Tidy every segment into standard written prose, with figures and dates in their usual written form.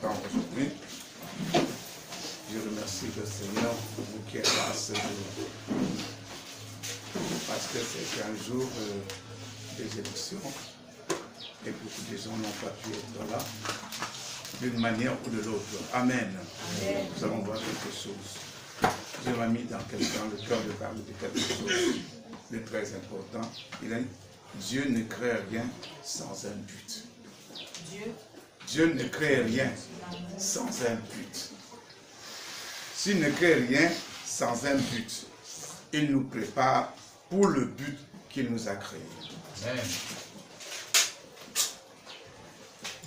important aujourd'hui. Je remercie le Seigneur pour vous qui êtes là ce jour. Parce que c'est un jour des élections et beaucoup de gens n'ont pas pu être là d'une manière ou de l'autre. Amen. Amen. Nous allons voir quelque chose. Dieu m'a mis dans le cœur de parler de quelque chose de très important. Il a dit, Dieu ne crée rien sans un but. Dieu ne crée rien sans un but. S'il ne crée rien sans un but, il nous prépare pour le but qu'il nous a créé. Amen.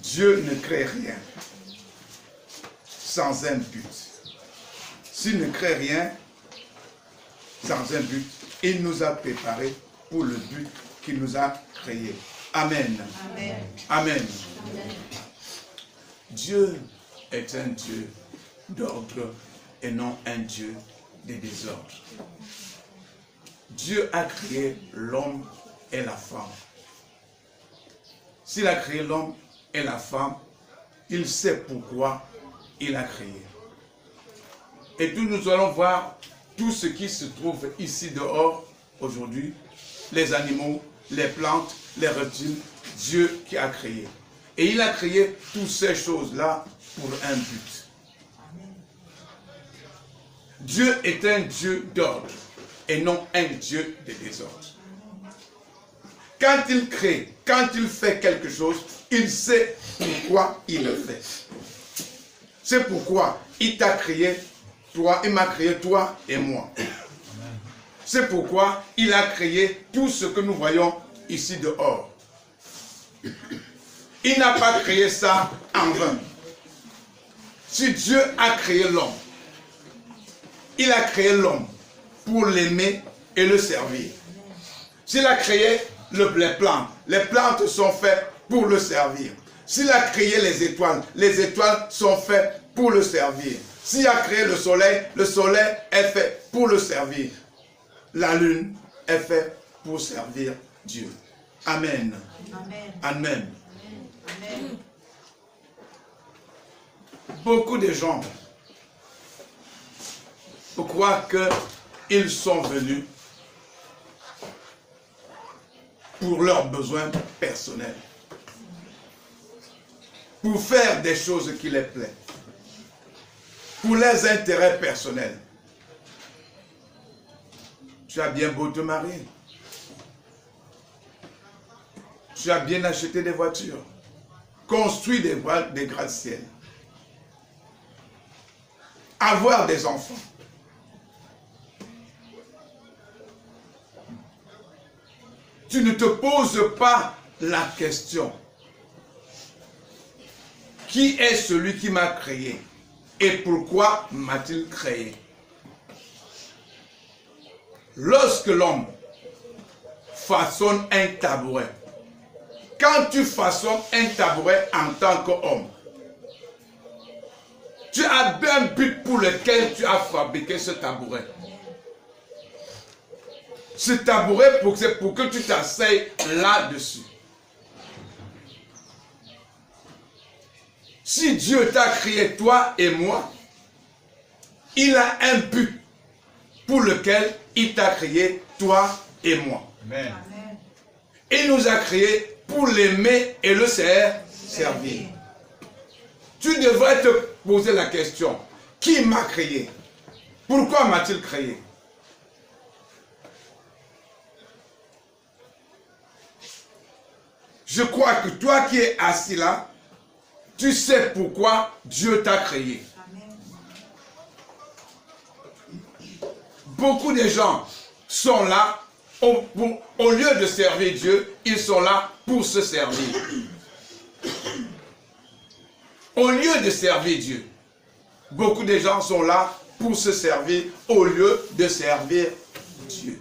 Dieu ne crée rien sans un but. S'il ne crée rien sans un but, il nous a préparé pour le but qu'il nous a créé. Amen. Amen. Amen. Amen. Dieu est un Dieu d'ordre et non un Dieu de désordre. Dieu a créé l'homme et la femme. S'il a créé l'homme et la femme, il sait pourquoi il a créé. Et puis nous allons voir tout ce qui se trouve ici dehors aujourd'hui, les animaux, les plantes, les reptiles, Dieu qui a créé. Et il a créé toutes ces choses-là pour un but. Dieu est un Dieu d'ordre et non un Dieu de désordre. Quand il crée, quand il fait quelque chose, il sait pourquoi il le fait. C'est pourquoi il t'a créé, toi, il m'a créé toi et moi. C'est pourquoi il a créé tout ce que nous voyons ici dehors. Il n'a pas créé ça en vain. Si Dieu a créé l'homme, il a créé l'homme pour l'aimer et le servir. S'il a créé les plantes sont faites pour le servir. S'il a créé les étoiles sont faites pour le servir. S'il a créé le soleil est fait pour le servir. La lune est faite pour servir Dieu. Amen. Amen. Amen. Amen. Beaucoup de gens croient qu'ils sont venus pour leurs besoins personnels, pour faire des choses qui les plaisent, pour leurs intérêts personnels. Tu as bien beau te marier, tu as bien acheté des voitures, construit des gratte-ciel, avoir des enfants. Tu ne te poses pas la question. Qui est celui qui m'a créé? Et pourquoi m'a-t-il créé? Lorsque l'homme façonne un tabouret, quand tu façonnes un tabouret en tant qu'homme, tu as un but pour lequel tu as fabriqué ce tabouret. Ce tabouret, c'est pour que tu t'asseyes là-dessus. Si Dieu t'a créé toi et moi, il a un but pour lequel il t'a créé toi et moi. Amen. Il nous a créés pour l'aimer et le servir. Tu devrais te poser la question, qui m'a créé? Pourquoi m'a-t-il créé? Je crois que toi qui es assis là, tu sais pourquoi Dieu t'a créé. Amen. Beaucoup de gens sont là, au lieu de servir Dieu, ils sont là pour se servir. Au lieu de servir Dieu, beaucoup de gens sont là pour se servir au lieu de servir Dieu.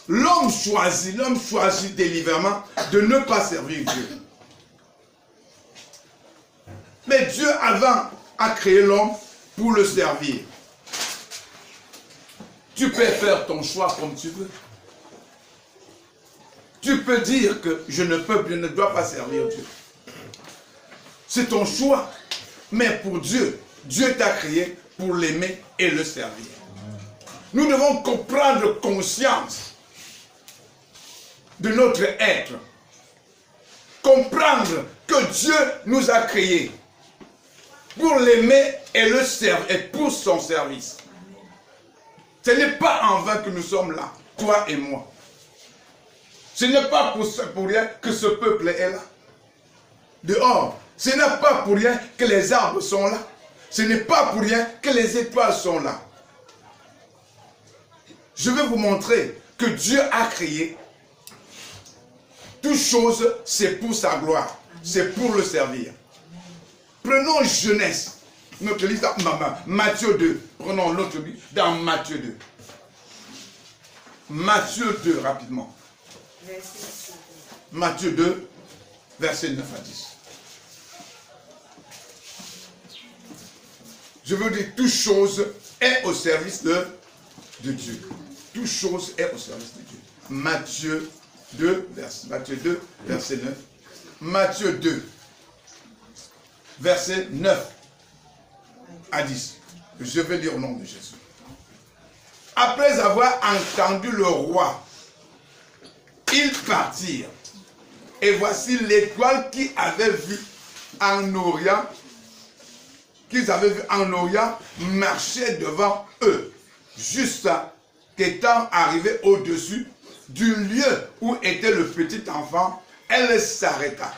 L'homme choisit délibérément de ne pas servir Dieu. Mais Dieu avant a créé l'homme pour le servir. Tu peux faire ton choix comme tu veux. Tu peux dire que je ne dois pas servir Dieu. C'est ton choix. Mais pour Dieu, Dieu t'a créé pour l'aimer et le servir. Nous devons prendre conscience de notre être. Comprendre que Dieu nous a créés pour l'aimer et le servir, et pour son service. Ce n'est pas en vain que nous sommes là, toi et moi. Ce n'est pas pour rien que ce peuple est là. Dehors, ce n'est pas pour rien que les arbres sont là. Ce n'est pas pour rien que les étoiles sont là. Je vais vous montrer que Dieu a créé toutes choses, c'est pour sa gloire. C'est pour le servir. Prenons Genèse. Notre liste, Matthieu 2. Prenons notre liste dans Matthieu 2. Matthieu 2, rapidement. Matthieu 2, versets 9 à 10. Je veux dire, toute chose est au service de Dieu. Toute chose est au service de Dieu. Matthieu 2, verset 9. Matthieu 2, verset 9 à 10. Je vais lire au nom de Jésus. Après avoir entendu le roi, ils partirent. Et voici l'étoile qu'ils avaient vue en Orient, marchait devant eux, jusqu'à qu'étant arrivé au-dessus du lieu où était le petit enfant, elle s'arrêta.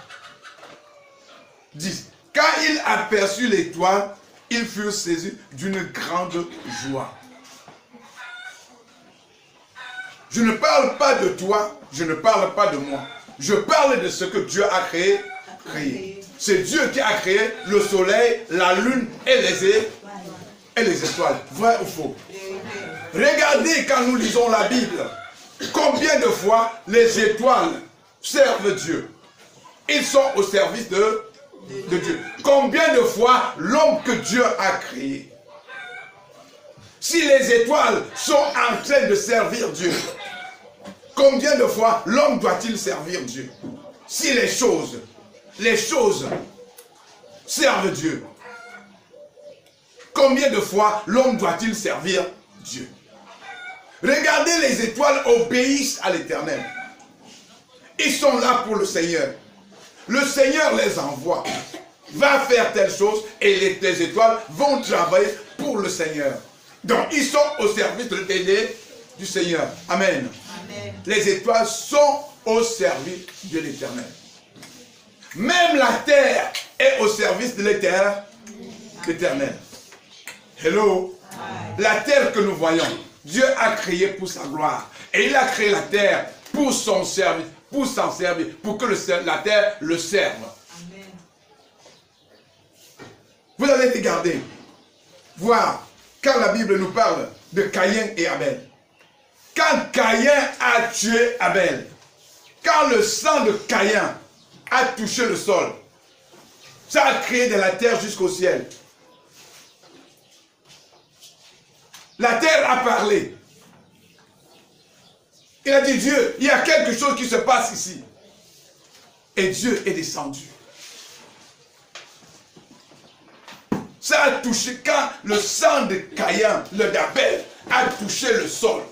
10. Quand il aperçut l'étoile, ils furent saisis d'une grande joie. Je ne parle pas de toi, je ne parle pas de moi. Je parle de ce que Dieu a créé. C'est Dieu qui a créé le soleil, la lune et les étoiles. Vrai ou faux? Regardez quand nous lisons la Bible, combien de fois les étoiles servent Dieu. Ils sont au service de Dieu. Combien de fois l'homme que Dieu a créé. Si les étoiles sont en train de servir Dieu, combien de fois l'homme doit-il servir Dieu? Si les choses servent Dieu, combien de fois l'homme doit-il servir Dieu? Regardez, les étoiles obéissent à l'Éternel. Ils sont là pour le Seigneur. Le Seigneur les envoie. Va faire telle chose et les étoiles vont travailler pour le Seigneur. Donc, ils sont au service du Seigneur. Amen. Amen. Les étoiles sont au service de l'Éternel. Même la terre est au service de l'Éternel. Hello. La terre que nous voyons, Dieu a créé pour sa gloire. Et il a créé la terre pour son service, pour s'en servir, pour que la terre le serve. Amen. Vous allez regarder, voir, quand la Bible nous parle de Caïn et Abel. Quand Caïn a tué Abel, quand le sang de Caïn a touché le sol, ça a créé de la terre jusqu'au ciel. La terre a parlé. Il a dit, Dieu, il y a quelque chose qui se passe ici. Et Dieu est descendu. Ça a touché quand le sang de Caïn, le d'Abel, a touché le sol.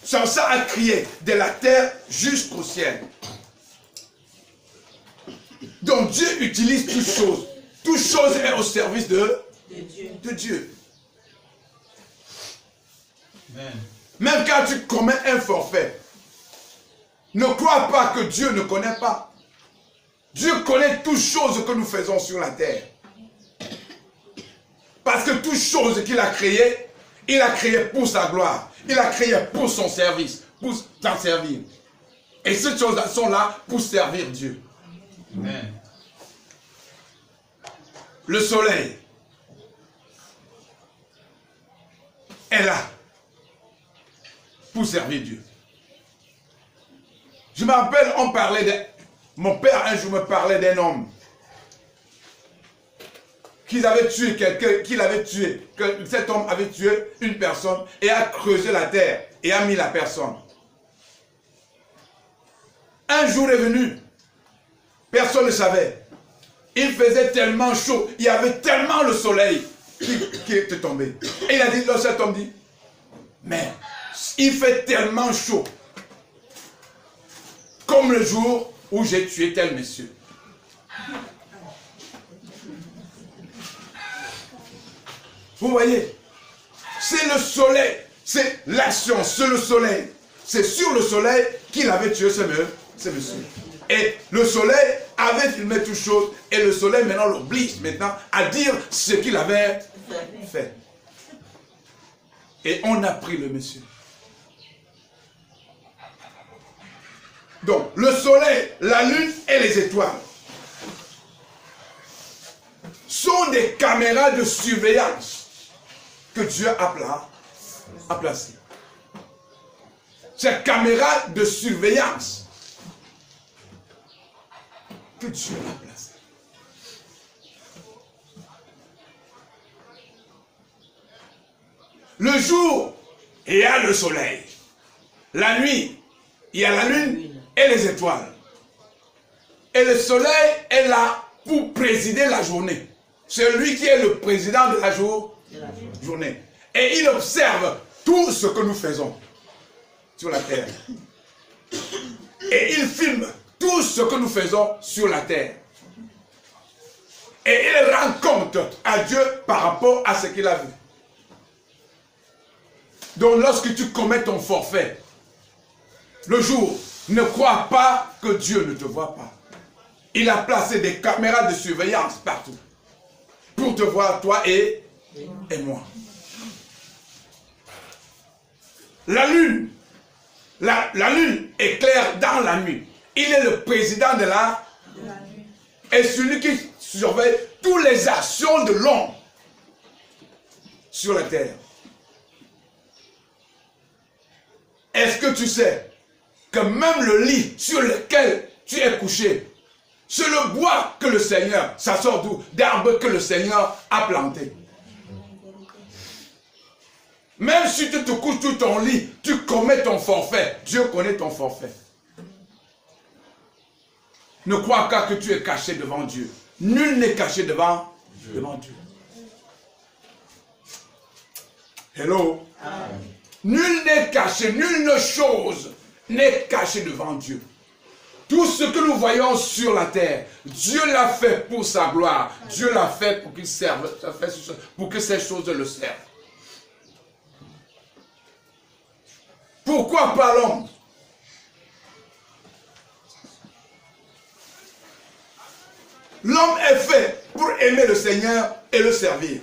Ça a crié de la terre jusqu'au ciel. Donc Dieu utilise toutes choses. Toute chose est au service de Dieu. Amen. Même quand tu commets un forfait, ne crois pas que Dieu ne connaît pas. Dieu connaît toutes choses que nous faisons sur la terre. Parce que toutes choses qu'il a créées, il a créé pour sa gloire. Il a créé pour son service, pour t'en servir. Et ces choses-là sont là pour servir Dieu. Amen. Le soleil est là pour servir Dieu. Je me rappelle, on parlait de... Mon père un jour me parlait d'un homme qu'il avait tué quelqu'un, que cet homme avait tué une personne et a creusé la terre et a mis la personne. Un jour est venu, personne ne savait. il faisait tellement chaud, il y avait tellement le soleil qui était tombé. Et il a dit, cet homme dit, mais il fait tellement chaud, comme le jour où j'ai tué tel monsieur. Vous voyez, c'est le soleil, c'est l'action, c'est le soleil. C'est sur le soleil qu'il avait tué ce monsieur. Et le soleil avait filmé toute chose, et le soleil maintenant l'oblige maintenant à dire ce qu'il avait fait. Et on a pris le monsieur. Donc, le soleil, la lune et les étoiles sont des caméras de surveillance que Dieu a placées. Ces caméras de surveillance que Dieu a placées. Le jour, il y a le soleil. La nuit, il y a la lune et les étoiles. Et le soleil est là pour présider la journée. C'est lui qui est le président de la journée. Et il observe tout ce que nous faisons sur la terre. Et il filme tout ce que nous faisons sur la terre. Et il rend compte à Dieu par rapport à ce qu'il a vu. Donc lorsque tu commets ton forfait, le jour, ne crois pas que Dieu ne te voit pas. Il a placé des caméras de surveillance partout pour te voir, toi et moi. La lune éclaire dans la nuit. Il est le président de la nuit. Et celui qui surveille toutes les actions de l'homme sur la terre. Est-ce que tu sais que même le lit sur lequel tu es couché, c'est le bois que le Seigneur, ça sort d'où? D'arbres que le Seigneur a planté. Même si tu te couches sur ton lit, tu commets ton forfait. Dieu connaît ton forfait. Ne crois pas que tu es caché devant Dieu. Nul n'est caché devant Dieu. Hello? Amen. Nul n'est caché, nulle chose n'est caché devant Dieu. Tout ce que nous voyons sur la terre, Dieu l'a fait pour sa gloire. Dieu l'a fait pour qu'il serve, pour que ces choses le servent. Pourquoi pas l'homme? L'homme est fait pour aimer le Seigneur et le servir.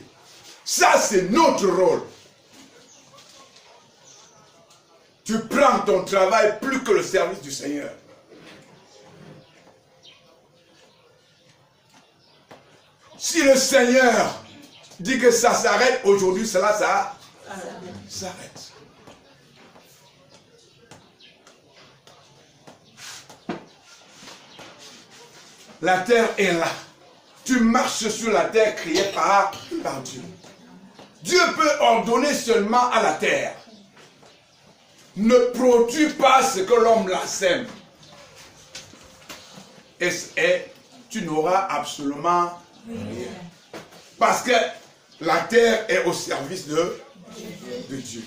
Ça, c'est notre rôle. Tu prends ton travail plus que le service du Seigneur. Si le Seigneur dit que ça s'arrête, aujourd'hui, cela s'arrête. La terre est là. Tu marches sur la terre créée par Dieu. Dieu peut ordonner seulement à la terre. Ne produis pas ce que l'homme la sème. Et tu n'auras absolument rien. Parce que la terre est au service de Dieu.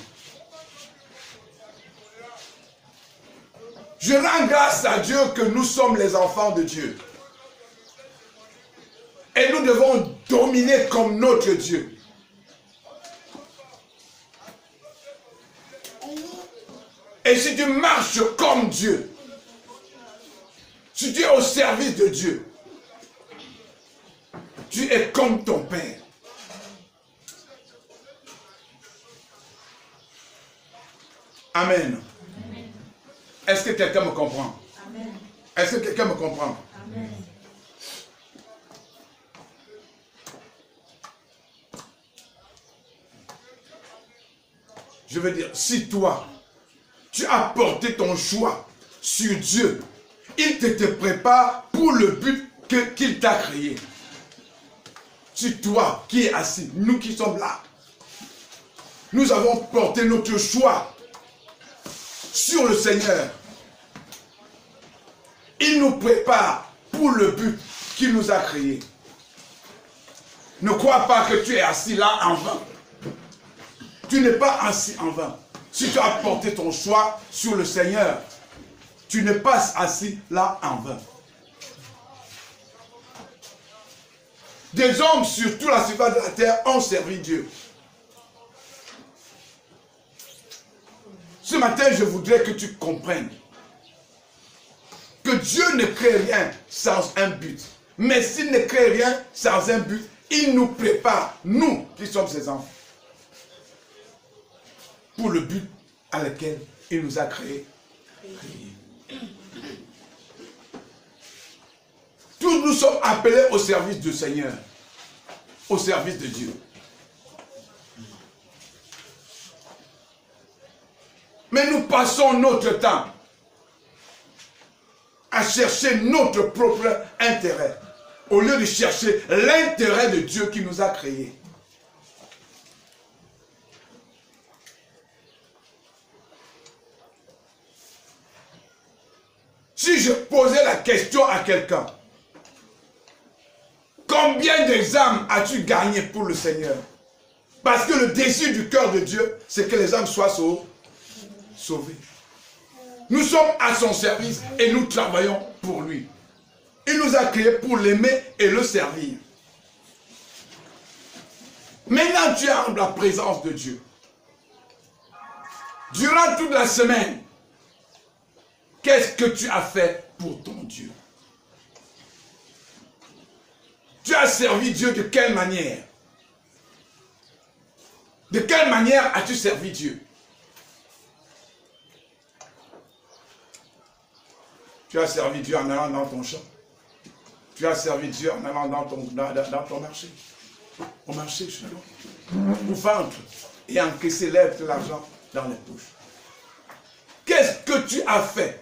Je rends grâce à Dieu que nous sommes les enfants de Dieu. Et nous devons dominer comme notre Dieu. Et si tu marches comme Dieu, si tu es au service de Dieu, tu es comme ton Père. Amen. Est-ce que quelqu'un me comprend? Est-ce que quelqu'un me comprend? Amen. Je veux dire, si toi, tu as porté ton choix sur Dieu, il te prépare pour le but qu'il t'a créé. Si toi qui es assis, nous qui sommes là, nous avons porté notre choix sur le Seigneur, il nous prépare pour le but qu'il nous a créé. Ne crois pas que tu es assis là en vain. Tu n'es pas assis en vain. Si tu as porté ton choix sur le Seigneur, tu n'es pas assis là en vain. Des hommes sur toute la surface de la terre ont servi Dieu. Ce matin, je voudrais que tu comprennes que Dieu ne crée rien sans un but. Mais s'il ne crée rien sans un but, il nous prépare, nous qui sommes ses enfants, pour le but à lequel il nous a créés. Tous nous sommes appelés au service du Seigneur, au service de Dieu. Mais nous passons notre temps à chercher notre propre intérêt, au lieu de chercher l'intérêt de Dieu qui nous a créés. Si je posais la question à quelqu'un, combien d'âmes as-tu gagné pour le Seigneur? Parce que le désir du cœur de Dieu, c'est que les âmes soient sauvées. Nous sommes à son service et nous travaillons pour lui. Il nous a créés pour l'aimer et le servir. Maintenant, tu es en la présence de Dieu. Durant toute la semaine, qu'est-ce que tu as fait pour ton Dieu? Tu as servi Dieu de quelle manière? De quelle manière as-tu servi Dieu? Tu as servi Dieu en allant dans ton champ. Tu as servi Dieu en allant dans ton marché. Au marché, pour vendre et encaisser l'argent dans les poches. Qu'est-ce que tu as fait?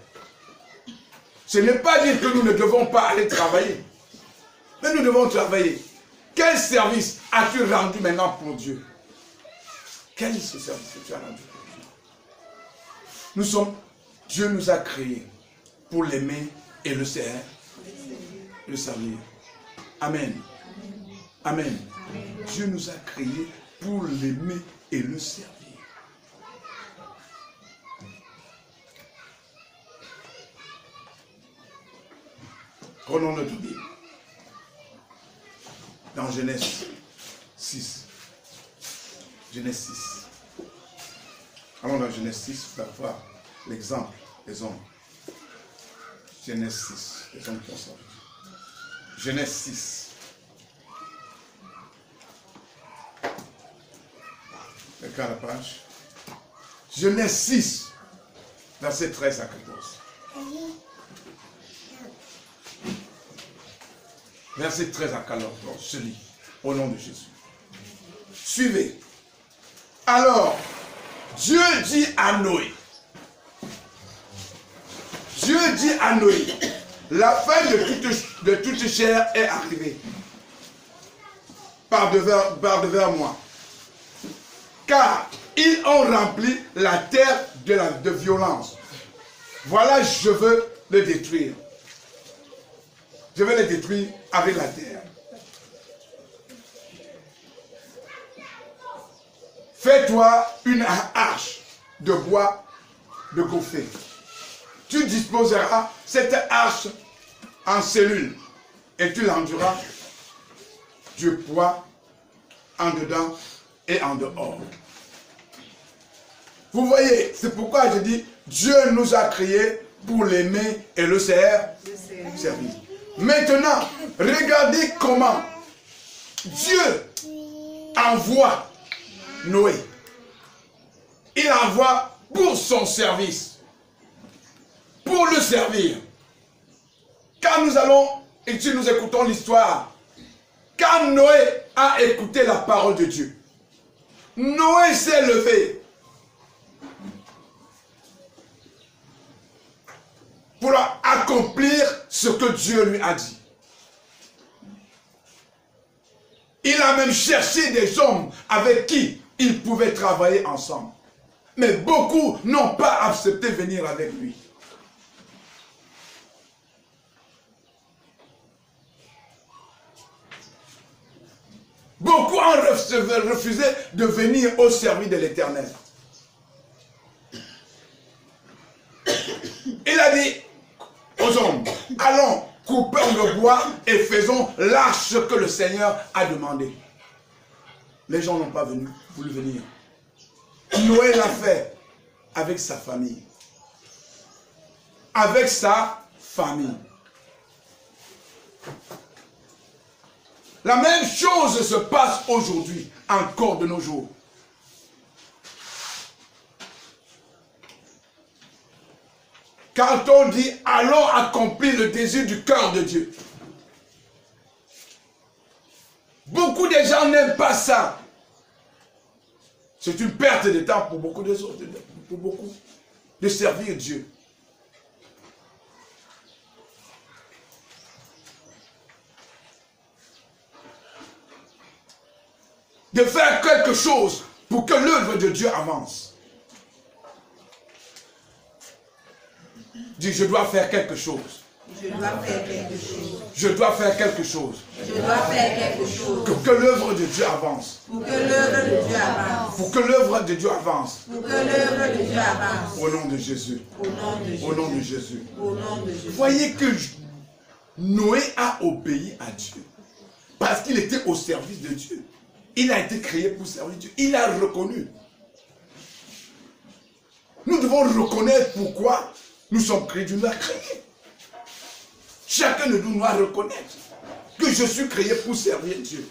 Ce n'est pas dire que nous ne devons pas aller travailler. Mais nous devons travailler. Quel service as-tu rendu maintenant pour Dieu? Quel est ce service que tu as rendu pour Dieu? Dieu nous a créés pour l'aimer et le servir. Amen. Amen. Dieu nous a créés pour l'aimer et le servir. Prenons notre Bible. Dans Genèse 6. Genèse 6. Allons dans Genèse 6 pour voir l'exemple des hommes. Genèse 6, les hommes qui ont servi. Genèse 6. Quelqu'un à la page. Genèse 6, verset 13 à 14. Verset 13 à 14, je lis, au nom de Jésus. Suivez. Alors, Dieu dit à Noé, la fin de toute chair est arrivée par devers moi. Car ils ont rempli la terre de violence. Voilà, je veux le détruire. Je vais les détruire avec la terre. Fais-toi une arche de bois de gopher. Tu disposeras cette arche en cellules et tu l'enduras du poids en dedans et en dehors. Vous voyez, c'est pourquoi je dis Dieu nous a créés pour l'aimer et le servir. Maintenant, regardez comment Dieu envoie Noé. Il envoie pour son service, pour le servir. Quand nous allons et si nous écoutons l'histoire, quand Noé a écouté la parole de Dieu, Noé s'est levé pour accomplir ce que Dieu lui a dit. Il a même cherché des hommes avec qui il pouvait travailler ensemble. Mais beaucoup n'ont pas accepté de venir avec lui. Beaucoup ont refusé de venir au service de l'Éternel. Il a dit aux hommes, allons, coupons le bois et faisons l'arche que le Seigneur a demandé. Les gens n'ont pas voulu venir. Noé l'a fait avec sa famille. Avec sa famille. La même chose se passe aujourd'hui, encore de nos jours. Quand on dit, allons accomplir le désir du cœur de Dieu. Beaucoup de gens n'aiment pas ça. C'est une perte de temps pour beaucoup de servir Dieu. De faire quelque chose pour que l'œuvre de Dieu avance. Dis, je dois faire quelque chose. Je dois faire quelque chose. Je dois faire quelque chose. Je dois faire quelque chose. Pour que l'œuvre de Dieu avance. Pour que l'œuvre de Dieu avance. Pour que l'œuvre de Dieu avance. Pour que l'œuvre de Dieu avance. Au nom de Jésus. Au nom de Jésus. Au nom de Jésus. Au nom de Jésus. Voyez que Noé a obéi à Dieu. Parce qu'il était au service de Dieu. Il a été créé pour servir Dieu. Il a reconnu. Nous devons reconnaître pourquoi nous sommes créés. Dieu nous a créés. Chacun de nous doit reconnaître que je suis créé pour servir Dieu.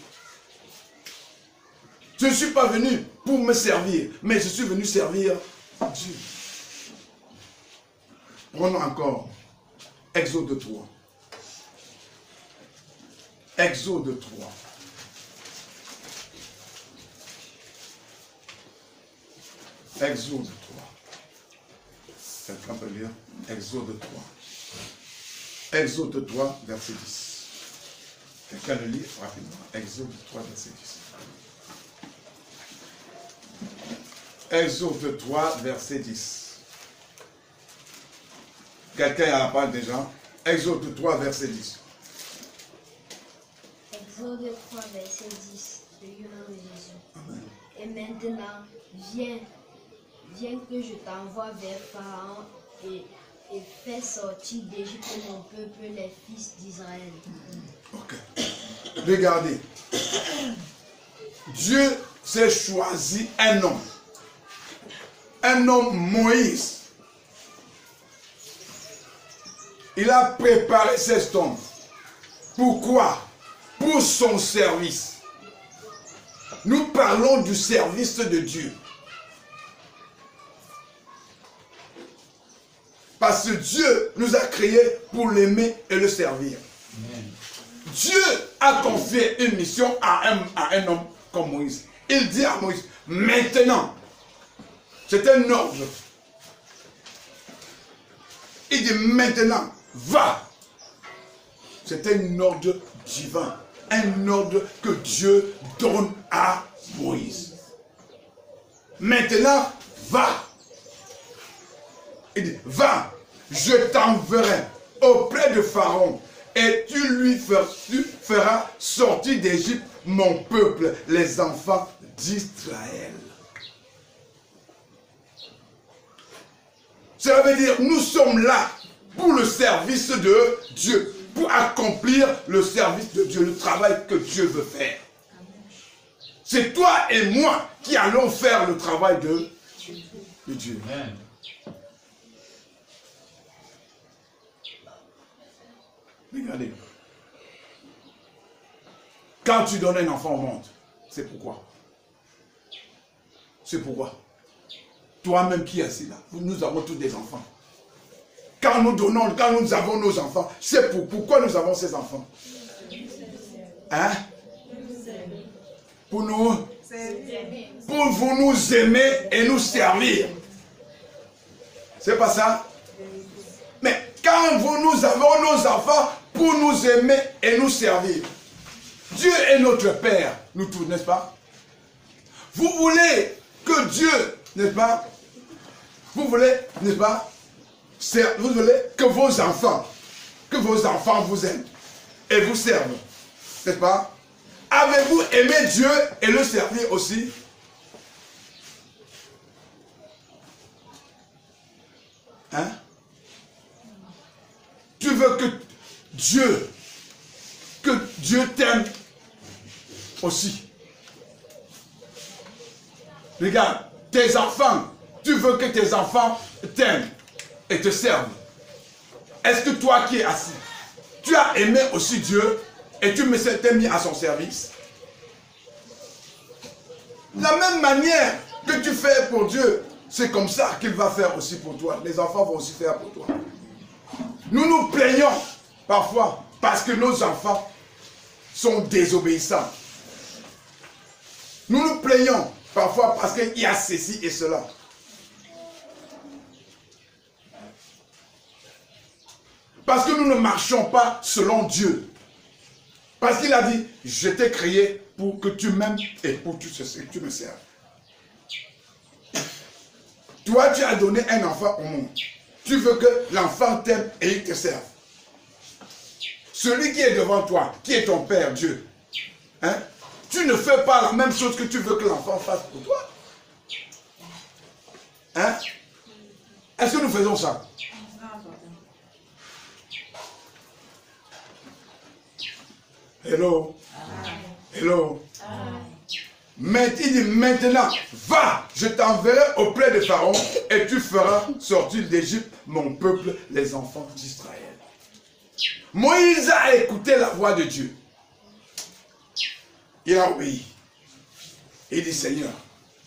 Je ne suis pas venu pour me servir, mais je suis venu servir Dieu. Prenons encore Exode 3. Exode 3. Exode 3. Quelqu'un peut lire Exode 3. Exode 3, verset 10. Quelqu'un le lit rapidement. Exode 3, verset 10. Exode 3, verset 10. Quelqu'un a la parole déjà. Exode 3, verset 10. Exode 3, verset 10. Le nom de Jésus. Amen. Et maintenant, viens que je t'envoie vers Pharaon et fais sortir d'Égypte mon peuple, les fils d'Israël. Ok. Regardez. Dieu s'est choisi un homme. Un homme Moïse. Il a préparé cet homme. Pourquoi? Pour son service. Nous parlons du service de Dieu. Parce que Dieu nous a créés pour l'aimer et le servir. Amen. Dieu a confié une mission à un homme comme Moïse. Il dit à Moïse, maintenant, c'est un ordre. Il dit maintenant, va. C'est un ordre divin. Un ordre que Dieu donne à Moïse. Maintenant, va. Il dit, va, je t'enverrai auprès de Pharaon et tu feras sortir d'Égypte mon peuple, les enfants d'Israël. Cela veut dire, nous sommes là pour le service de Dieu, pour accomplir le service de Dieu, le travail que Dieu veut faire. C'est toi et moi qui allons faire le travail de Dieu. Amen. Regardez. Quand tu donnes un enfant au monde, c'est pourquoi? C'est pourquoi? Toi-même qui es assis là, nous avons tous des enfants. Quand nous avons nos enfants, c'est pourquoi nous avons ces enfants? Hein? Pour vous nous aimer et nous servir. C'est pas ça? Mais quand nous avons nos enfants pour nous aimer et nous servir. Dieu est notre Père, nous tous, n'est-ce pas? Vous voulez que Dieu, n'est-ce pas? Vous voulez, n'est-ce pas? Vous voulez que vos enfants vous aiment et vous servent, n'est-ce pas? Avez-vous aimé Dieu et le servir aussi? Hein? Tu veux que Dieu t'aime aussi. Regarde, tes enfants, tu veux que tes enfants t'aiment et te servent. Est-ce que toi qui es assis, tu as aimé aussi Dieu et tu t'es mis à son service? La même manière que tu fais pour Dieu, c'est comme ça qu'il va faire aussi pour toi. Les enfants vont aussi faire pour toi. Nous nous plaignons parfois parce que nos enfants sont désobéissants. Nous nous plaignons parfois parce qu'il y a ceci et cela. Parce que nous ne marchons pas selon Dieu. Parce qu'il a dit, je t'ai créé pour que tu m'aimes et pour que tu me serves. Toi, tu as donné un enfant au monde. Tu veux que l'enfant t'aime et il te serve. Celui qui est devant toi, qui est ton Père, Dieu, hein, tu ne fais pas la même chose que tu veux que l'enfant fasse pour toi. Hein? Est-ce que nous faisons ça? Hello? Hello? Mais il dit maintenant, va, je t'enverrai auprès de Pharaon et tu feras sortir d'Égypte mon peuple, les enfants d'Israël. Moïse a écouté la voix de Dieu. Il a obéi. Il dit, Seigneur,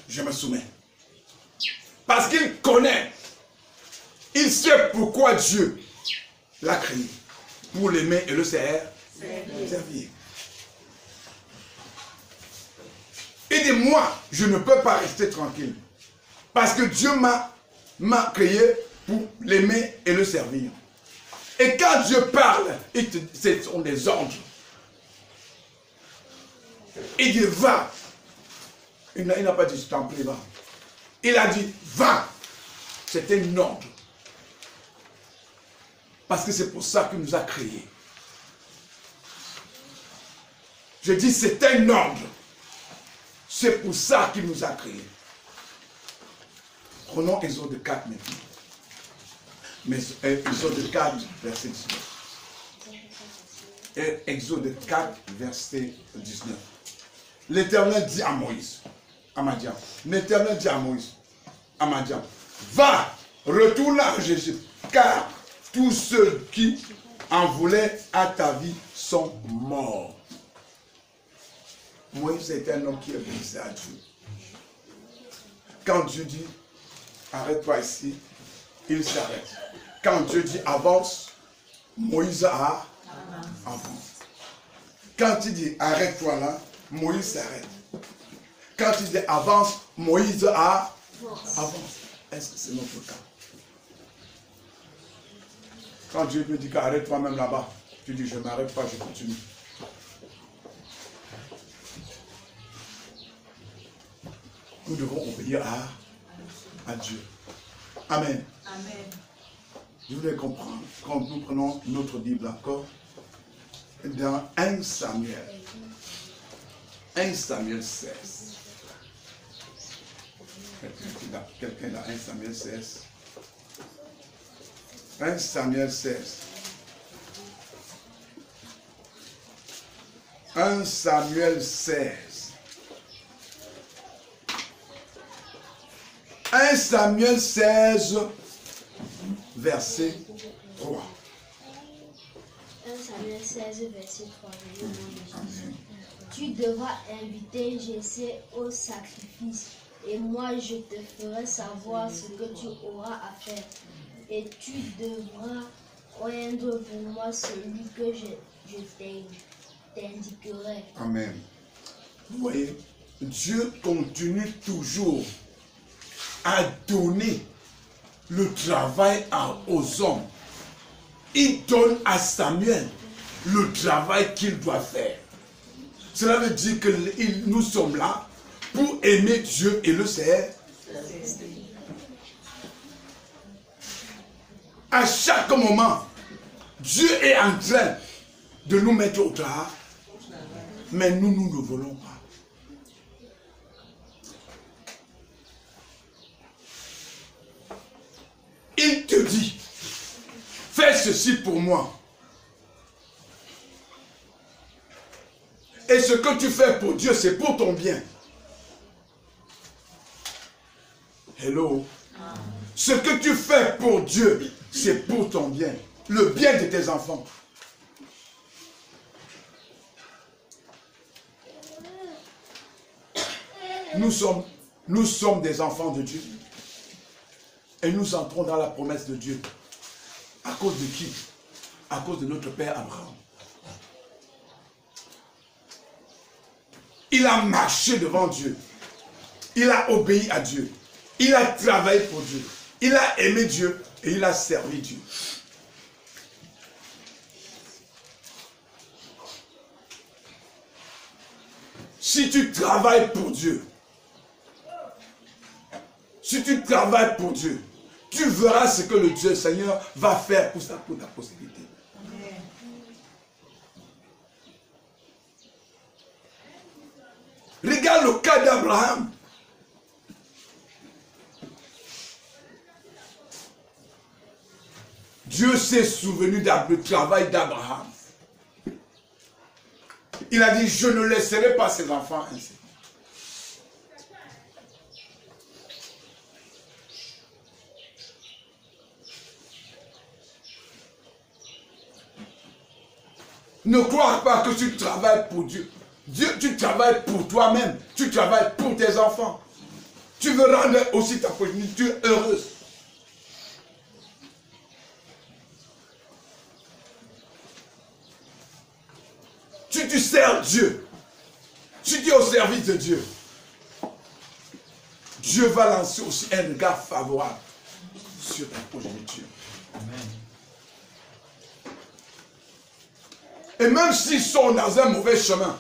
je me soumets. Parce qu'il connaît, il sait pourquoi Dieu l'a créé. Pour l'aimer et le servir. Il dit, moi, je ne peux pas rester tranquille. Parce que Dieu m'a créé pour l'aimer et le servir. Et quand Dieu parle, ce sont des ordres. Il dit, va. Il n'a pas dit, je t'en prie, va. Il a dit, va. C'est un ordre. Parce que c'est pour ça qu'il nous a créés. Je dis, c'est un ordre. C'est pour ça qu'il nous a créés. Prenons Exode 4 maintenant. Mais Exode 4, verset 19. Et Exode 4, verset 19. L'Éternel dit à Moïse, à Madian, l'Éternel dit à Moïse, à Madian, va, retourne à Égypte, car tous ceux qui en voulaient à ta vie sont morts. Moïse est un homme qui est blessé à Dieu. Quand Dieu dit, arrête-toi ici, il s'arrête. Quand Dieu dit, avance, Moïse avance. Quand il dit, arrête-toi là, Moïse s'arrête. Quand il dit, avance, Moïse avance. Est-ce que c'est notre cas? Quand Dieu me dit, arrête-toi même là-bas, tu dis, je ne m'arrête pas, je continue. Nous devons obéir à Dieu. Amen. Amen. Je voulais comprendre, quand nous prenons notre Bible encore, dans 1 Samuel 16. Quelqu'un dans 1 Samuel 16. 1 Samuel 16. 1 Samuel 16. 1 Samuel 16, verset 3. 1 Samuel 16, verset 3. Tu devras inviter Jessé au sacrifice, et moi je te ferai savoir ce que tu auras à faire. Et tu devras oindre pour moi celui que je t'indiquerai. Amen. Vous voyez, Dieu continue toujours à donner le travail aux hommes. Il donne à Samuel le travail qu'il doit faire. Cela veut dire que nous sommes là pour aimer Dieu et le servir. À chaque moment, Dieu est en train de nous mettre au travail. Mais nous ne voulons pas. Il te dit, fais ceci pour moi. Et ce que tu fais pour Dieu, c'est pour ton bien. Hello. Ce que tu fais pour Dieu, c'est pour ton bien. Le bien de tes enfants. Nous sommes des enfants de Dieu. Et nous entrons dans la promesse de Dieu. À cause de qui? À cause de notre père Abraham. Il a marché devant Dieu. Il a obéi à Dieu. Il a travaillé pour Dieu. Il a aimé Dieu et il a servi Dieu. Si tu travailles pour Dieu, si tu travailles pour Dieu, tu verras ce que le Dieu Seigneur va faire pour ta possibilité. Regarde le cas d'Abraham. Dieu s'est souvenu du travail d'Abraham. Il a dit, je ne laisserai pas ses enfants ainsi. Ne crois pas que tu travailles pour Dieu. Dieu, tu travailles pour toi-même. Tu travailles pour tes enfants. Tu veux rendre aussi ta progéniture heureuse. Tu sers Dieu. Tu es au service de Dieu. Dieu va lancer aussi un regard favorable sur ta progéniture. Amen. Et même s'ils sont dans un mauvais chemin,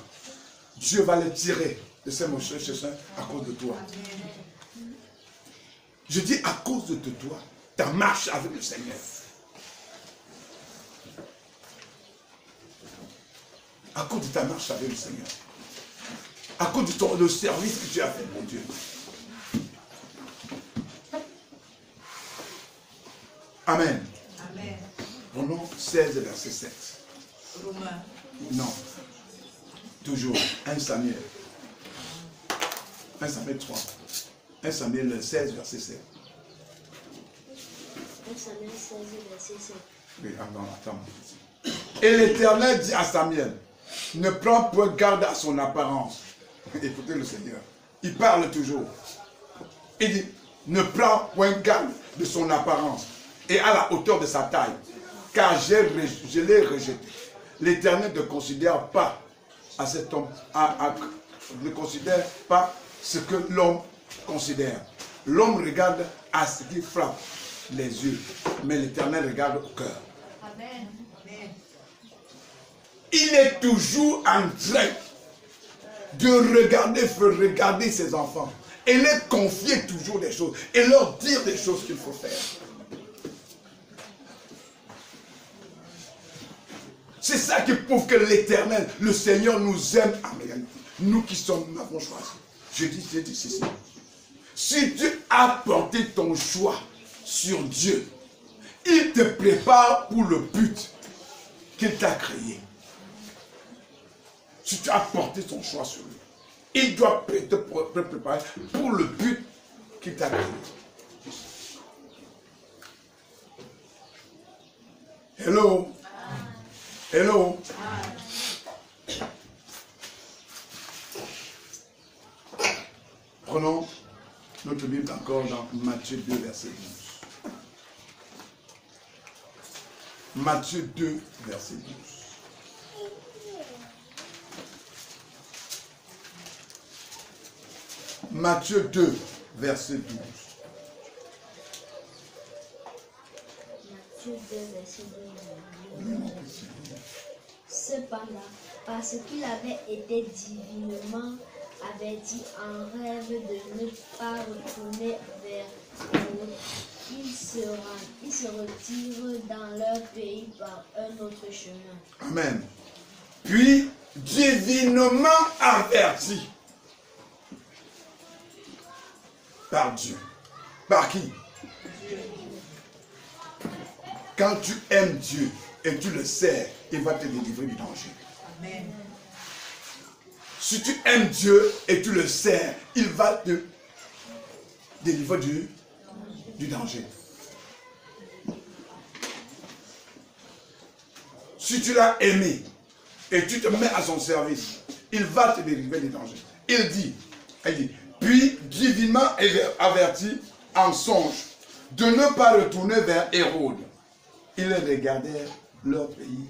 Dieu va les tirer de ces mauvais chemins à cause de toi. Je dis à cause de toi, ta marche avec le Seigneur. À cause de ta marche avec le Seigneur. À cause de le service que tu as fait pour Dieu. Amen. Amen. Romains 16, verset 7. Romains. Non. Toujours. 1 Samuel. 1 Samuel 3. 1 Samuel 16, verset 7. 1 Samuel 16, verset 7. Oui, attends. Et l'Éternel dit à Samuel, ne prends point garde à son apparence. Écoutez le Seigneur. Il parle toujours. Il dit, ne prends point garde de son apparence et à la hauteur de sa taille, car je l'ai rejeté. L'Éternel ne considère pas à cet homme, ne considère pas ce que l'homme considère. L'homme regarde à ce qui frappe les yeux, mais l'Éternel regarde au cœur. Amen. Il est toujours en train de regarder ses enfants et leur confier toujours des choses et leur dire des choses qu'il faut faire. C'est ça qui prouve que l'Éternel, le Seigneur nous aime en réalité. Nous qui sommes, nous avons choisi. Je dis ceci. Si tu as porté ton choix sur Dieu, il te prépare pour le but qu'il t'a créé. Si tu as porté ton choix sur lui, il doit te préparer pour le but qu'il t'a créé. Hello. Hello. Prenons notre Bible encore dans Matthieu 2, verset 12. Matthieu 2, verset 12. Matthieu 2, verset 12. Matthieu 2, verset 12. Cependant, parce qu'il avait été divinement averti en rêve de ne pas retourner vers eux, ils se retirent dans leur pays par un autre chemin. Amen. Puis, Dieu divinement averti par Dieu. Par qui? Quand tu aimes Dieu et tu le sers, il va te délivrer du danger. Amen. Si tu aimes Dieu et tu le sers, il va te délivrer du danger. Si tu l'as aimé et tu te mets à son service, il va te délivrer du danger. Il dit, puis divinement averti en songe de ne pas retourner vers Hérode. Ils regardèrent leur pays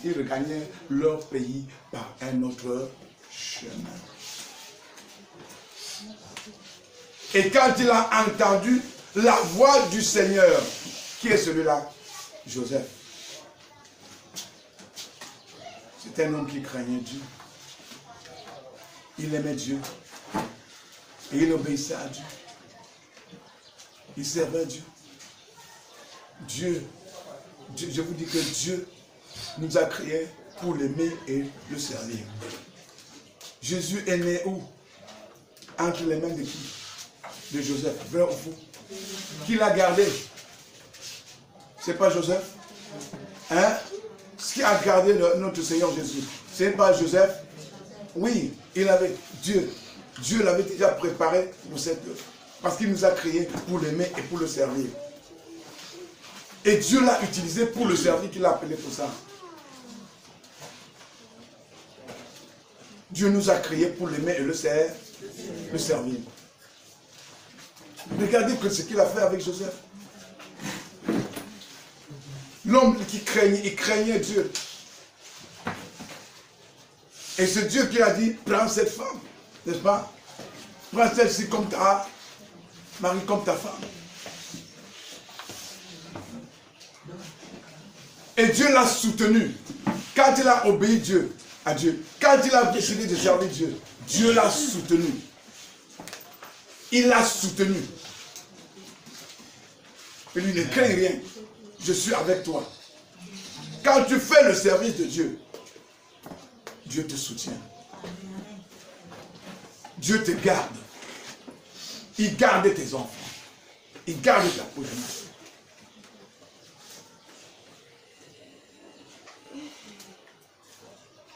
ils regagnèrent leur pays par un autre chemin. Et quand il a entendu la voix du Seigneur, qui est celui-là? Joseph. C'est un homme qui craignait Dieu. Il aimait Dieu. Et il obéissait à Dieu. Il servait Dieu. Dieu, je vous dis que Dieu nous a créés pour l'aimer et le servir. Jésus est né où? Entre les mains de qui? De Joseph. Vrai ou faux? Qui l'a gardé? C'est pas Joseph? Hein? Ce qui a gardé notre Seigneur Jésus, c'est pas Joseph? Oui, il avait Dieu. Dieu l'avait déjà préparé pour cette œuvre. Parce qu'il nous a créés pour l'aimer et pour le servir. Et Dieu l'a utilisé pour le servir, qu'il a appelé pour ça. Dieu nous a créés pour l'aimer et le servir. Regardez ce qu'il a fait avec Joseph. L'homme qui craignait, il craignait Dieu. Et c'est Dieu qui a dit, prends cette femme, n'est-ce pas? Prends celle-ci comme ta mari, comme ta femme. Et Dieu l'a soutenu. Quand il a obéi à Dieu, quand il a décidé de servir Dieu, Dieu l'a soutenu. Il l'a soutenu. Il lui ne crains rien. Je suis avec toi. Quand tu fais le service de Dieu, Dieu te soutient. Dieu te garde. Il garde tes enfants. Il garde ta position.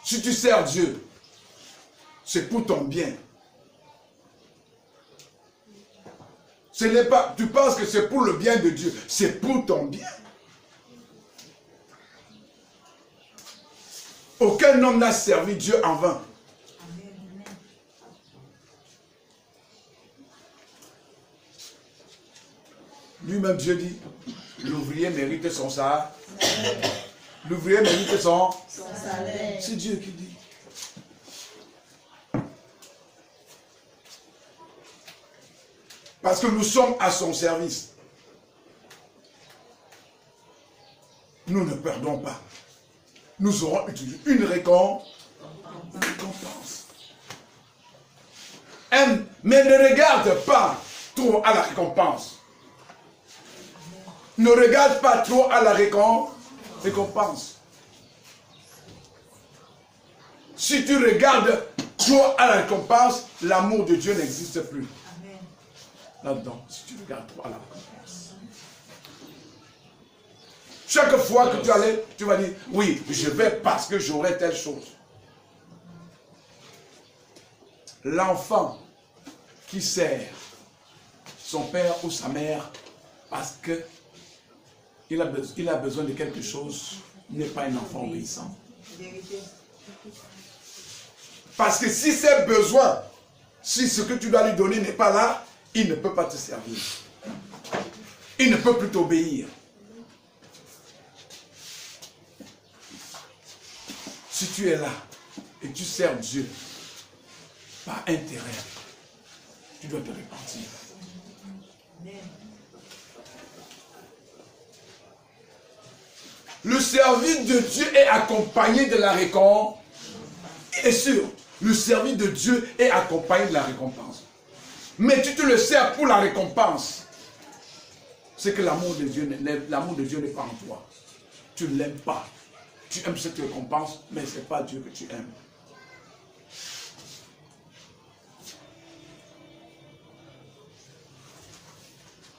Si tu sers Dieu, c'est pour ton bien. Ce n'est pas, tu penses que c'est pour le bien de Dieu, c'est pour ton bien. Aucun homme n'a servi Dieu en vain. Lui-même, Dieu dit, l'ouvrier mérite son salaire. L'ouvrier mérite son salaire. C'est Dieu qui dit. Parce que nous sommes à son service. Nous ne perdons pas. Nous aurons une récompense. Mais ne regarde pas trop à la récompense. Ne regarde pas trop à la récompense. Si tu regardes trop à la récompense, l'amour de Dieu n'existe plus. Là-dedans, si tu regardes trop à la récompense. Chaque fois que tu allais, tu vas dire, oui, je vais parce que j'aurai telle chose. L'enfant qui sert son père ou sa mère parce que il a besoin de quelque chose, n'est pas un enfant obéissant. Parce que si c'est besoin, si ce que tu dois lui donner n'est pas là, il ne peut pas te servir. Il ne peut plus t'obéir. Si tu es là et tu sers Dieu par intérêt, tu dois te repentir. Le service de Dieu est accompagné de la récompense. Il est sûr, le service de Dieu est accompagné de la récompense. Mais tu te le sers pour la récompense. C'est que l'amour de Dieu n'est pas en toi. Tu ne l'aimes pas. Tu aimes cette récompense, mais ce n'est pas Dieu que tu aimes.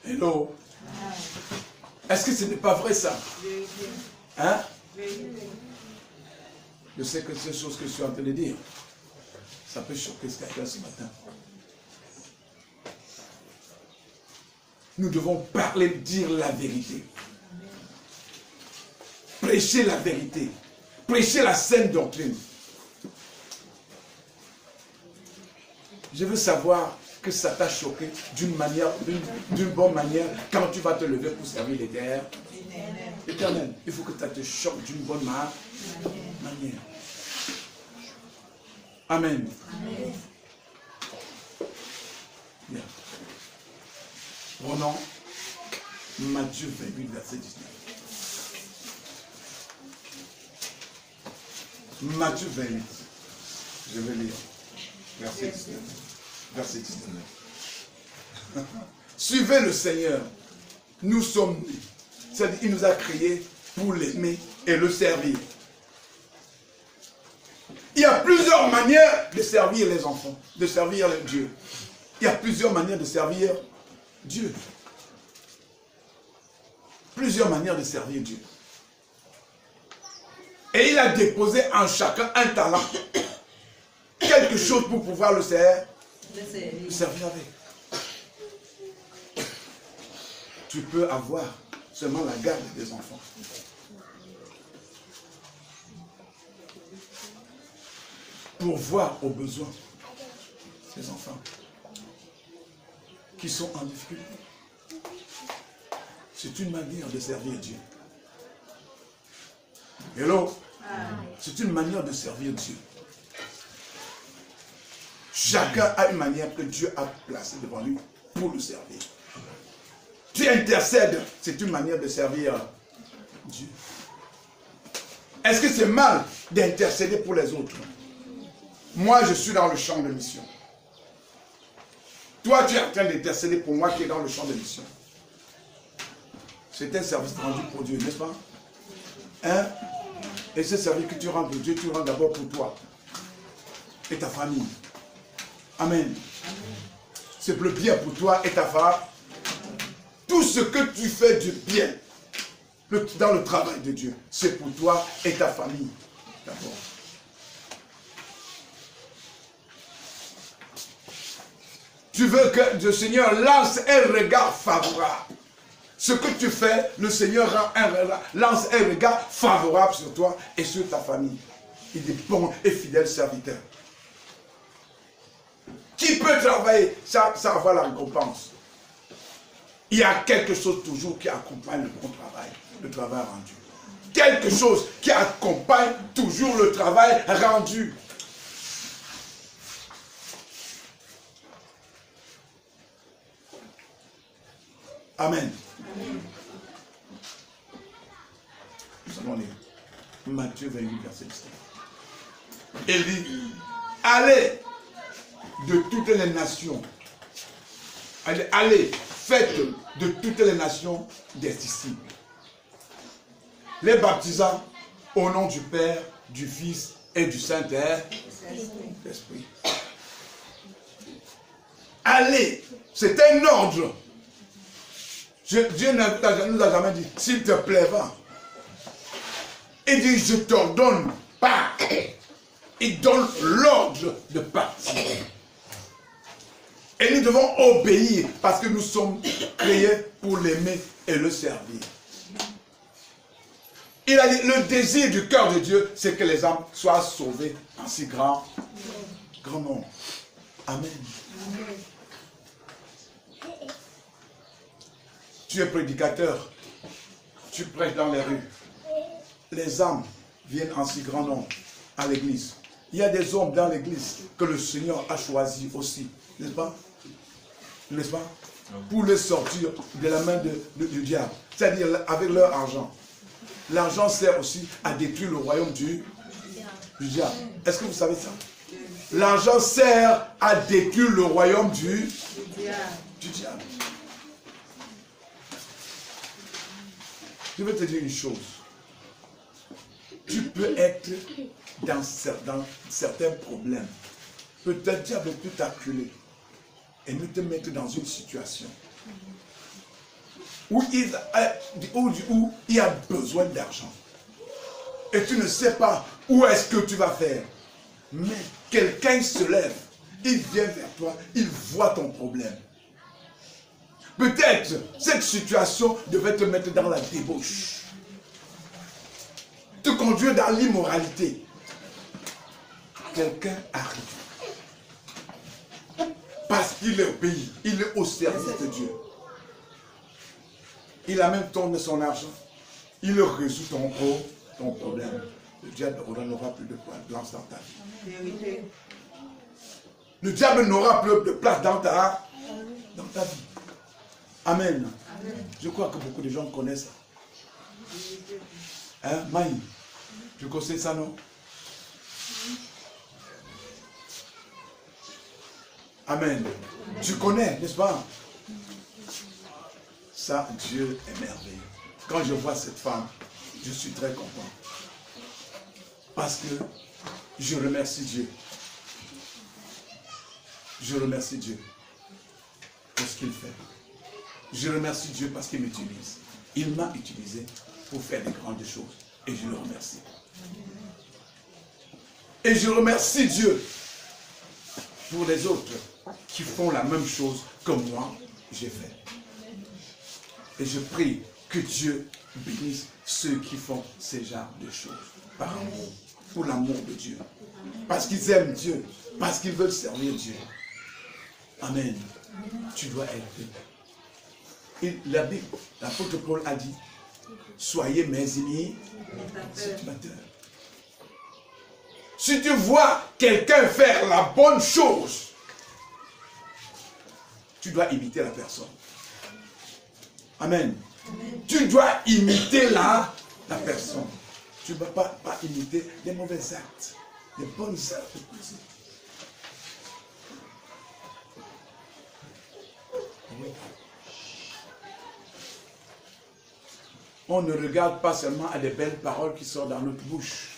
Hello. Est-ce que ce n'est pas vrai ça? Hein? Je sais que c'est chose que je suis en train de dire. Ça peut choquer quelqu'un ce matin. Nous devons parler, dire la vérité. Prêcher la vérité. Prêcher la saine doctrine. Je veux savoir que ça t'a choqué d'une manière, d'une bonne manière, quand tu vas te lever pour servir l'Éternel. Éternel, il faut que ça te choque d'une bonne manière. Amen. Amen. Bien. Prenons Matthieu 28, verset 19. Matthieu 28. Je vais lire. Verset 19. Verset 19. Suivez le Seigneur. Nous sommes nés. C'est-à-dire qu'il nous a créés pour l'aimer et le servir. Il y a plusieurs manières de servir les enfants, de servir Dieu. Il y a plusieurs manières de servir Dieu. Plusieurs manières de servir Dieu. Et il a déposé en chacun un talent. Quelque chose pour pouvoir le servir avec. Tu peux avoir seulement la garde des enfants. Pour voir aux besoins ces enfants qui sont en difficulté. C'est une manière de servir Dieu. Hello? C'est une manière de servir Dieu. Chacun a une manière que Dieu a placée devant lui pour le servir. Tu intercèdes, c'est une manière de servir Dieu. Est-ce que c'est mal d'intercéder pour les autres? Moi, je suis dans le champ de mission. Toi, tu es en train d'intercéder pour moi qui est dans le champ de mission. C'est un service rendu pour Dieu, n'est-ce pas? Hein? Et ce service que tu rends pour Dieu, tu rends d'abord pour toi et ta famille. Amen. C'est le bien pour toi et ta femme. Tout ce que tu fais du bien dans le travail de Dieu, c'est pour toi et ta famille d'abord. Tu veux que le Seigneur lance un regard favorable. Ce que tu fais, le Seigneur lance un regard favorable sur toi et sur ta famille. Il est bon et fidèle serviteur. Qui peut travailler sans avoir la récompense? Il y a quelque chose toujours qui accompagne le bon travail, le travail rendu. Quelque chose qui accompagne toujours le travail rendu. Amen. Nous allons lire Matthieu 28, verset 17. Il dit, allez de toutes les nations. Allez, faites de toutes les nations des disciples. Les baptisant au nom du Père, du Fils et du Saint-Esprit. Allez, c'est un ordre. Dieu ne nous a jamais dit, s'il te plaira. Il dit, je t'ordonne pas. Il donne l'ordre de partir. Et nous devons obéir parce que nous sommes créés pour l'aimer et le servir. Il a dit, le désir du cœur de Dieu, c'est que les âmes soient sauvées en si grand nombre. Amen. Amen. Tu es prédicateur, tu prêches dans les rues. Les âmes viennent en si grand nombre à l'église. Il y a des hommes dans l'église que le Seigneur a choisis aussi, n'est-ce pas? N'est-ce pas? Pour les sortir de la main du diable. C'est-à-dire avec leur argent. L'argent sert aussi à détruire le royaume du diable. Est-ce que vous savez ça? L'argent sert à détruire le royaume du diable. Je vais te dire une chose. Tu peux être dans certains problèmes. Peut-être Dieu veut tout acculer et nous te mettre dans une situation où il y a besoin d'argent. Et tu ne sais pas où est-ce que tu vas faire. Mais quelqu'un se lève, il vient vers toi, il voit ton problème. Peut-être cette situation devait te mettre dans la débauche, te conduire dans l'immoralité. Quelqu'un arrive. Parce qu'il est au pays, il est au service de Dieu. Il a même son argent. Il résout ton problème. Le diable n'aura plus de place dans ta vie. Le diable n'aura plus de place dans ta vie. Amen. Amen. Je crois que beaucoup de gens connaissent ça. Hein, Maï? Tu connais ça, non? Amen. Tu connais, n'est-ce pas? Ça, Dieu est merveilleux. Quand je vois cette femme, je suis très content. Parce que je remercie Dieu. Je remercie Dieu pour ce qu'il fait. Je remercie Dieu parce qu'il m'utilise. Il m'a utilisé pour faire des grandes choses. Et je le remercie. Et je remercie Dieu pour les autres qui font la même chose que moi, j'ai fait. Et je prie que Dieu bénisse ceux qui font ce genre de choses. Par amour, pour l'amour de Dieu. Parce qu'ils aiment Dieu. Parce qu'ils veulent servir Dieu. Amen. Tu dois être. Et la Bible, l'apôtre Paul a dit, soyez mes imitateurs. Si tu vois quelqu'un faire la bonne chose, tu dois imiter la personne. Amen. Amen. Tu dois imiter la personne. Tu ne vas pas imiter les mauvais actes, les bons actes. Oui. On ne regarde pas seulement à des belles paroles qui sortent dans notre bouche.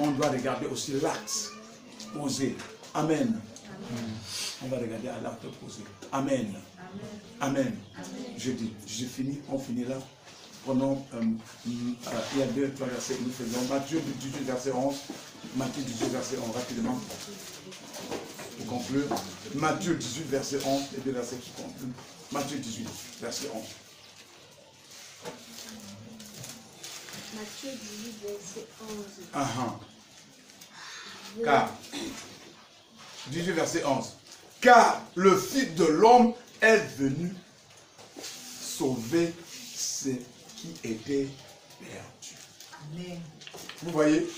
On doit regarder aussi l'acte posé. Amen. Amen. On va regarder à l'acte posé. Amen. Amen. Amen. Je dis, j'ai fini, on finit là. Prenons, il y a 2-3 versets que nous faisons. Matthieu 18, verset 11. Matthieu 18, verset 11, rapidement. Pour conclure. Matthieu 18, verset 11, et 2 versets qui concluent. Matthieu 18, verset 11. Matthieu 18, verset 11. Car, 18, verset 11. Car le Fils de l'homme est venu sauver ce qui était perdu. Amen. Vous voyez?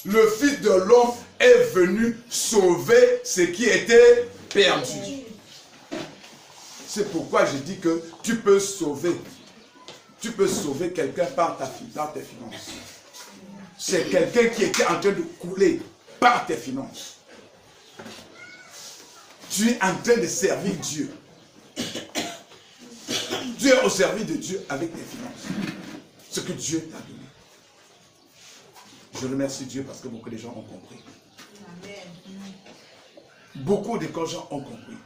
Le Fils de l'homme est venu sauver ce qui était perdu. C'est pourquoi je dis que tu peux sauver. Tu peux sauver quelqu'un par tes finances. C'est quelqu'un qui était en train de couler par tes finances. Tu es en train de servir Dieu. Tu es au service de Dieu avec tes finances. Ce que Dieu t'a donné. Je remercie Dieu parce que beaucoup de gens ont compris. Beaucoup de gens ont compris.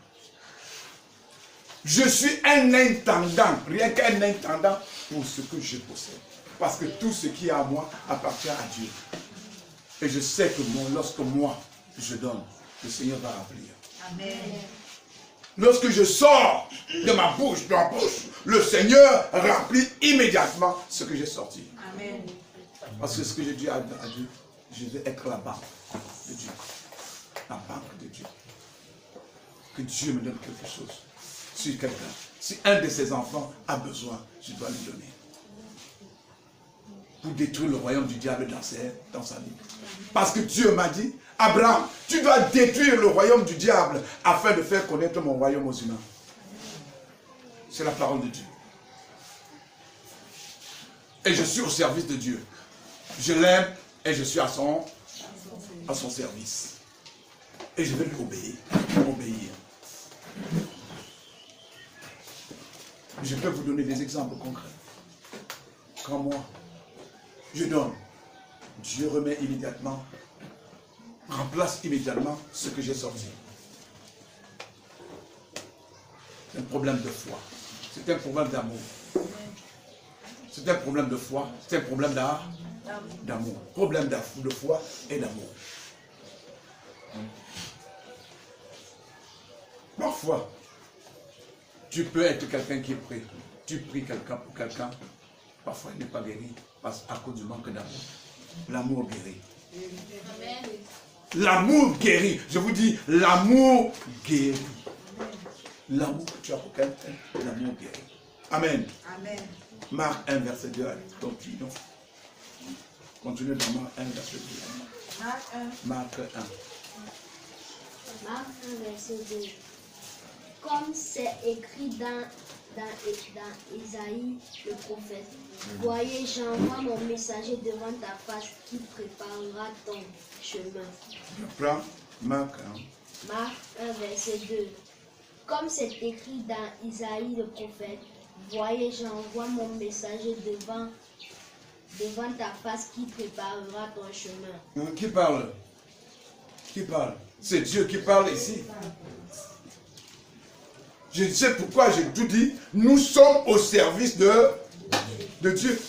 Je suis un intendant, rien qu'un intendant pour ce que je possède. Parce que tout ce qui est à moi appartient à Dieu. Et je sais que lorsque moi, je donne, le Seigneur va remplir. Amen. Lorsque je sors de ma bouche, le Seigneur remplit immédiatement ce que j'ai sorti. Amen. Parce que ce que j'ai dit à Dieu, je vais être la banque de Dieu. La banque de Dieu. Que Dieu me donne quelque chose. Si quelqu'un, si un de ses enfants a besoin, je dois lui donner. Pour détruire le royaume du diable dans sa vie. Parce que Dieu m'a dit, Abraham, tu dois détruire le royaume du diable afin de faire connaître mon royaume aux humains. C'est la parole de Dieu. Et je suis au service de Dieu. Je l'aime et je suis à son service. Et je vais lui obéir. Je peux vous donner des exemples concrets. Quand moi, je donne, Dieu remet immédiatement, remplace immédiatement ce que j'ai sorti. C'est un problème de foi. C'est un problème d'amour. C'est un problème de foi. C'est un problème d'amour. Problème de foi et d'amour. Parfois, tu peux être quelqu'un qui prie. Tu pries quelqu'un pour quelqu'un. Parfois, il n'est pas guéri à cause du manque d'amour. L'amour guérit. Amen. L'amour guérit. Je vous dis, l'amour guérit. L'amour que tu as pour quelqu'un, l'amour guérit. Amen. Amen. Marc 1, verset 2. Allez, continuons. Continuez dans Marc 1, verset 2. Marc 1. Marc 1. Marc 1, verset 2. Comme c'est écrit dans Isaïe le prophète. Voyez, j'envoie mon messager devant ta face qui préparera ton chemin. Je prends Marc 1. Marc 1, verset 2. Comme c'est écrit dans Isaïe le prophète. Voyez, j'envoie mon messager devant ta face qui préparera ton chemin. Qui parle? Qui parle? C'est Dieu qui parle ici. Je sais pourquoi j'ai tout dit. Nous sommes au service de Dieu.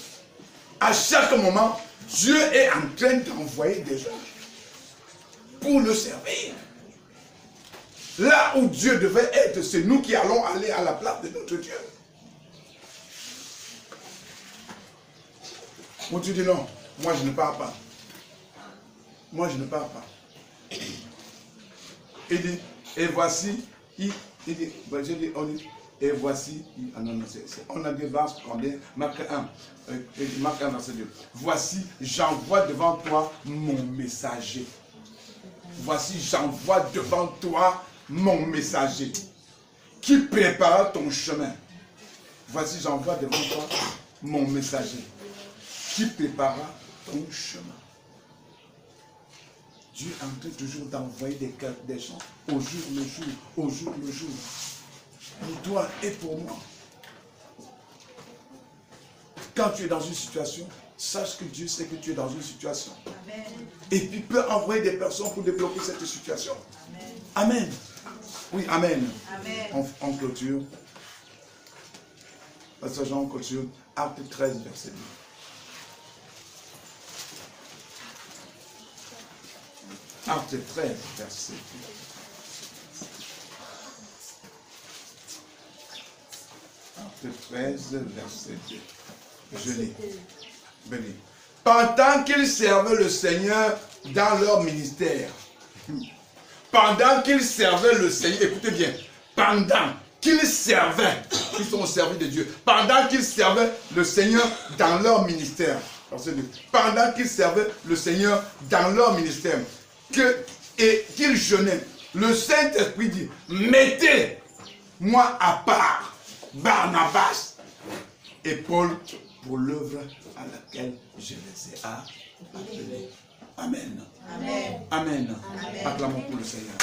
À chaque moment, Dieu est en train d'envoyer des gens pour le servir. Là où Dieu devait être, c'est nous qui allons aller à la place de notre Dieu. Quand tu dis non, moi je ne pars pas. Moi je ne pars pas. Il dit, et voici, il dit, et voici, on a des verses, Marc 1, verset 2. Voici, j'envoie devant toi mon messager. Voici, j'envoie devant toi mon messager qui prépare ton chemin. Voici, j'envoie devant toi mon messager qui préparera ton chemin. Dieu est en train toujours d'envoyer des gens au jour le jour, au jour le jour. Pour toi et pour moi. Quand tu es dans une situation, sache que Dieu sait que tu es dans une situation. Amen. Et puis il peut envoyer des personnes pour débloquer cette situation. Amen. Amen. Oui, amen. Amen. On clôture. Pasteur Jean, on clôture. Acte 13, verset 2. Acte 13, verset 2. Acte 13, verset 2. Je lis. Béni. Pendant qu'ils servaient le Seigneur dans leur ministère. Pendant qu'ils servaient le Seigneur, écoutez bien, pendant qu'ils servaient, ils sont au service de Dieu, pendant qu'ils servaient le Seigneur dans leur ministère, pendant qu'ils servaient le Seigneur dans leur ministère, et qu'ils jeûnaient, le Saint-Esprit dit, mettez-moi à part Barnabas et Paul pour l'œuvre à laquelle je les ai appelés. Amen. Amen. Amen. Amen. Acclamons pour le Seigneur.